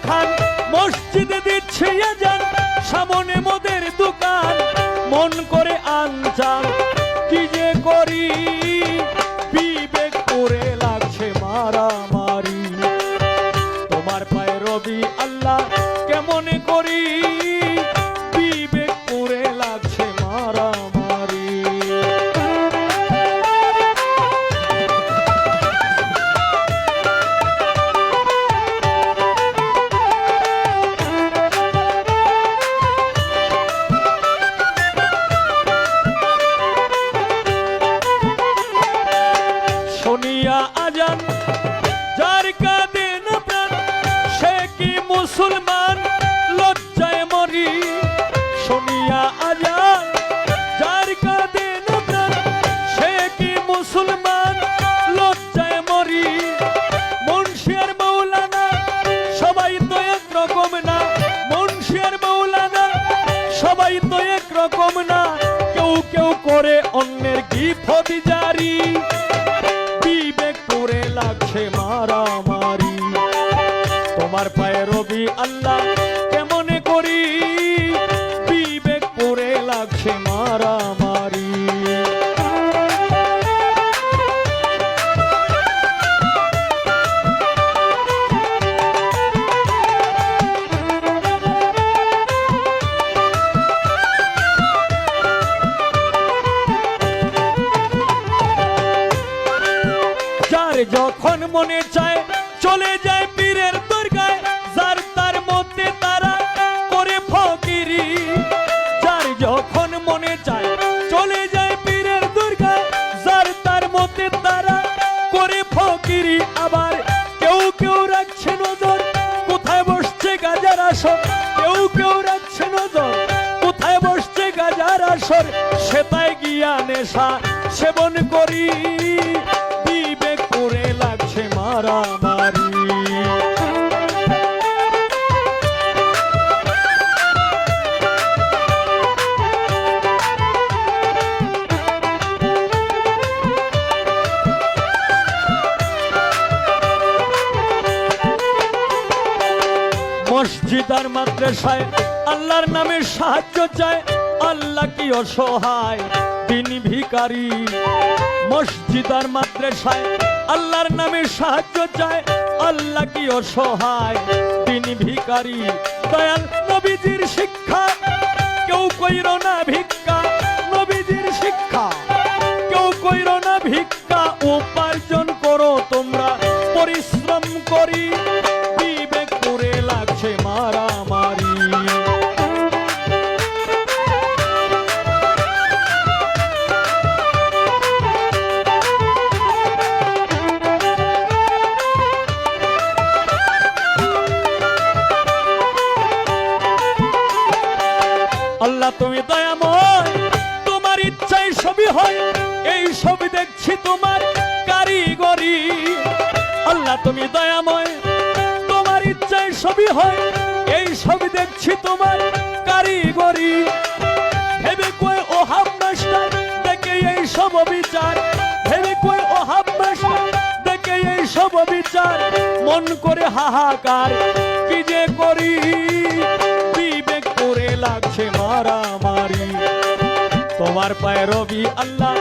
খান মসজিদে দিচ্ছে আজান সামনে মদের দোকান মন করে আনচান কি যে করি বিবেক করে লাগছে মারামারি তোমার পায়ে রবি আল্লাহ কেমন করি বিবেক করে লাগছে মারামারি শুনিয়া আজান যার কাঁদে না প্রাণ সে কি মুসলমান লজ্জায় মরি শুনিয়া আজান যার কাঁদে না প্রাণ সে কি মুসলমান লজ্জায় মরি মুন্সি আর মৌলানা সবাই তো একরকম না মুন্সি আর মৌলানা সবাই তো একরকম না কেউ কেউ করে অন্যের গিফট জারি বিবেক করে লাগছে মারামারি তোমার পায়ে রবি আল্লাহ কেমন করি বিবেক করে লাগছে মারামারি যার যখন মনে চায় চলে যায় পীরের দরগায় যার তার মধ্যে তারা করে ফকিরি যার যখন মনে চায় চলে যায় পীরের দরগায় যার তার মধ্যে তারা করে ফকিরি আবার কেউ কেউ রাখছে নজর কোথায় বসছে গাজার আসর কেউ কেউ রাখছে নজর কোথায় বসছে গাজার আসর সেটাই গিয়া নেশা সেবন করি বিবেক করে লাগছে মারামারি মসজিদ আর মাদ্রাসায় আল্লাহর নামে সাহায্য চায় আল্লাহ কি অসহায় দিন ভিখারি মসজিদ আর মাদ্রাসায় আল্লাহর নামে সাহায্য চায় আল্লাহ কি অসহায় দিন ভিখারি দয়াল নবীজির শিক্ষা কেউ কইর না ভিক্ষা নবীজির শিক্ষা কেউ কইর না ভিক্ষা উপার্জন করো তোমরা পরিশ্রম করি বিবেক করে লাগছে মারামারি আল্লাহ তুমি দয়াময় তোমার ইচ্ছায় সবই হয় এই ছবি দেখছি তোমার কারিগরি আল্লাহ তুমি দয়াময় তোমার ইচ্ছায় সবই হয় এই ছবি দেখছি তোমার কারিগরি ভেবে কই ও হাফ মাস্টার দেখে এই সব বিচার ভেবে কই ও হাফ মাস্টার দেখে এই সব বিচার মন করে হাহাকার কি যে করি বিবেক করে লাগছে মারামারি তোমার পায়ে রবি আল্লাহ